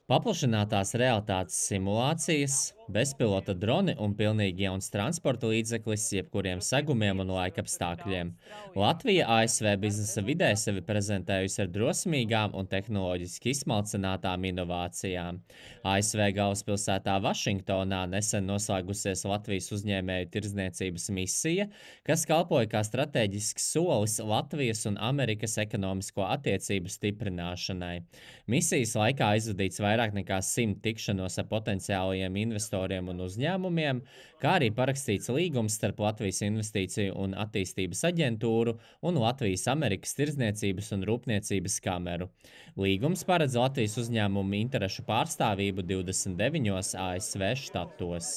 Paplašinātās realitātes simulācijas, bezpilota droni un pilnīgi jauns transporta līdzeklis jebkuriem segumiem un laikapstākļiem. Latvija ASV biznesa vidē sevi prezentējusi ar drosmīgām un tehnoloģiski izsmalcinātām inovācijām. ASV galvaspilsētā Vašingtonā nesen noslēgusies Latvijas uzņēmēju tirdzniecības misija, kas kalpoja kā strateģisks solis Latvijas un Amerikas ekonomisko attiecību stiprināšanai. Misijas laikā izvadīts vairāk nekā 100 tikšanos ar potenciālajiem investoriem un uzņēmumiem, kā arī parakstīts līgums starp Latvijas Investīciju un attīstības aģentūru un Latvijas Amerikas Tirdzniecības un Rūpniecības kameru. Līgums paredz Latvijas uzņēmumu interešu pārstāvību 29 ASV štatos.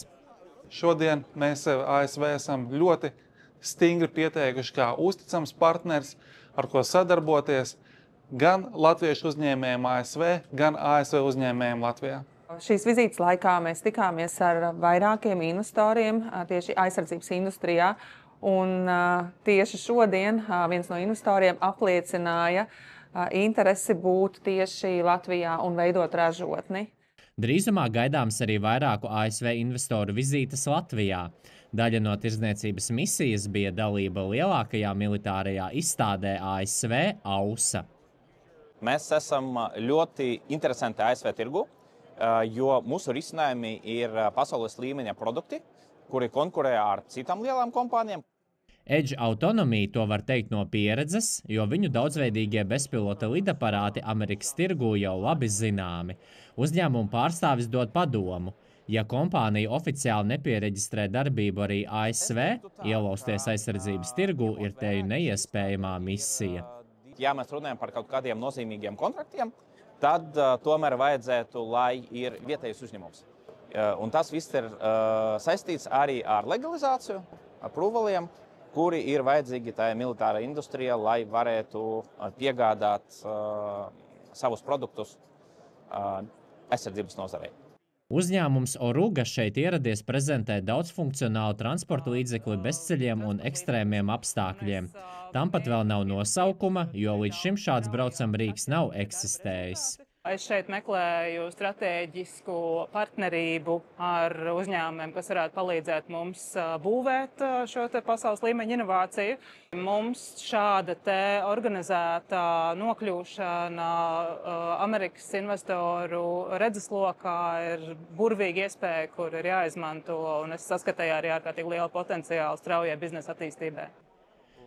Šodien mēs ASV esam ļoti stingri pieteikuši kā uzticams partners, ar ko sadarboties gan latviešu uzņēmējiem ASV, gan ASV uzņēmējiem Latvijā. Šīs vizītes laikā mēs tikāmies ar vairākiem investoriem tieši aizsardzības industrijā. Un tieši šodien viens no investoriem apliecināja interesi būt tieši Latvijā un veidot ražotni. Drīzumā gaidāms arī vairāku ASV investoru vizītes Latvijā. Daļa no tirdzniecības misijas bija dalība lielākajā militārajā izstādē ASV AUSA. Mēs esam ļoti interesanti ASV tirgu, jo mūsu risinājumi ir pasaules līmeņa produkti, kuri konkurē ar citām lielām kompānijām. Edge Autonomy to var teikt no pieredzes, jo viņu daudzveidīgie bezpilota lidaparāti Amerikas tirgū jau labi zināmi. Uzņēmuma pārstāvis dod padomu. Ja kompānija oficiāli nepiereģistrē darbību arī ASV, ielausties aizsardzības tirgū ir teju neiespējamā misija. Ja mēs runājam par kaut kādiem nozīmīgiem kontraktiem, tad tomēr vajadzētu, lai ir vietējais uzņēmums. Un tas viss ir saistīts arī ar legalizāciju, approvaliem, kuri ir vajadzīgi tajā militārā industrijā, lai varētu piegādāt savus produktus aizsardzības nozarei. Uzņēmums Oruga šeit ieradies prezentēt daudzfunkcionālu transporta līdzekli bezceļiem un ekstrēmiem apstākļiem. Tam pat vēl nav nosaukuma, jo līdz šim šāds braucam rīks nav eksistējis. Es šeit meklēju stratēģisku partnerību ar uzņēmumiem, kas varētu palīdzēt mums būvēt šo pasaules līmeņa inovāciju. Mums šāda organizēta nokļūšana Amerikas investoru redzeslokā ir burvīga iespēja, kur ir jāizmanto, un es saskatīju arī ārkārtīgi lielu potenciālu straujai biznesa attīstībai.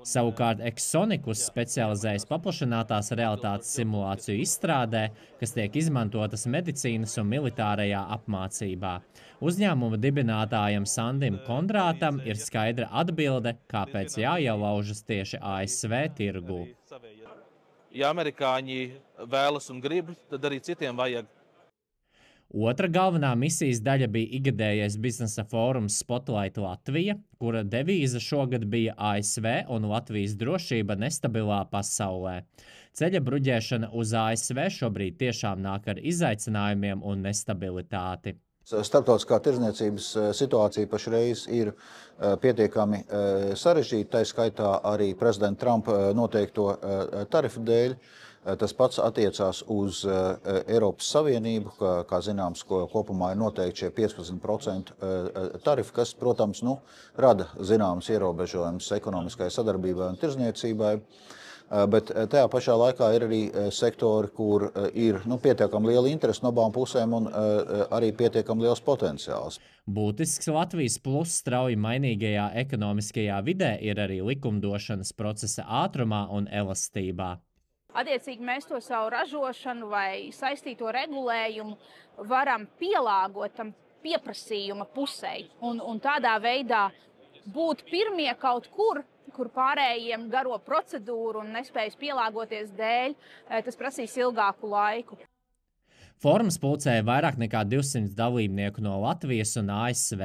Savukārt Exonicus specializējas paplašinātās realitātes simulāciju izstrādē, kas tiek izmantotas medicīnas un militārajā apmācībā. Uzņēmuma dibinātājam Sandim Kondrātam ir skaidra atbilde, kāpēc jāielaužas tieši ASV tirgū. Ja amerikāņi vēlas un grib, tad arī citiem vajag. Otra galvenā misijas daļa bija ikgadējais biznesa fórums Spotlight Latvija, kura devīze šogad bija ASV un Latvijas drošība nestabilā pasaulē. Ceļa bruģēšana uz ASV šobrīd tiešām nāk ar izaicinājumiem un nestabilitāti. Starptautiskā tirdzniecības situācija pašreiz ir pietiekami sarežģīta, tā skaitā arī prezidenta Trumpa noteikto tarifu dēļ. Tas pats attiecās uz Eiropas Savienību, kā zināms, kopumā ir noteikti šie 15% tarifi, kas, protams, rada zināmas ierobežojumus ekonomiskai sadarbībai un tirdzniecībai. Bet tajā pašā laikā ir arī sektori, kur ir pietiekami liela interese no abām pusēm un arī pietiekami liels potenciāls. Būtisks Latvijas plus strauji mainīgajā ekonomiskajā vidē ir arī likumdošanas procesa ātrumā un elastībā. Attiecīgi mēs to savu ražošanu vai saistīto regulējumu varam pielāgot tam pieprasījuma pusei un tādā veidā būt pirmie kaut kur pārējiem garo procedūru un nespējas pielāgoties dēļ, tas prasīs ilgāku laiku. Fórums pulcēja vairāk nekā 200 dalībnieku no Latvijas un ASV.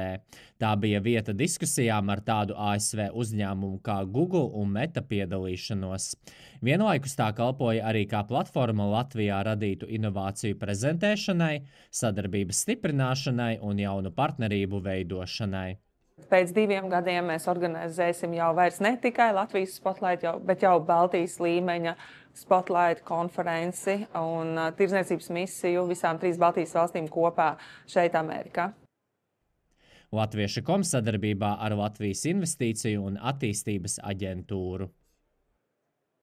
Tā bija vieta diskusijām ar tādu ASV uzņēmumu kā Google un Meta piedalīšanos. Vienlaikus tā kalpoja arī kā platforma Latvijā radītu inovāciju prezentēšanai, sadarbības stiprināšanai un jaunu partnerību veidošanai. Pēc 2 gadiem mēs organizēsim jau vairs ne tikai Latvijas Spotlight, bet jau Baltijas līmeņa Spotlight konferenci un tirdzniecības misiju visām 3 Baltijas valstīm kopā šeit Amerikā. Latviešu.com sadarbībā ar Latvijas Investīciju un attīstības aģentūru.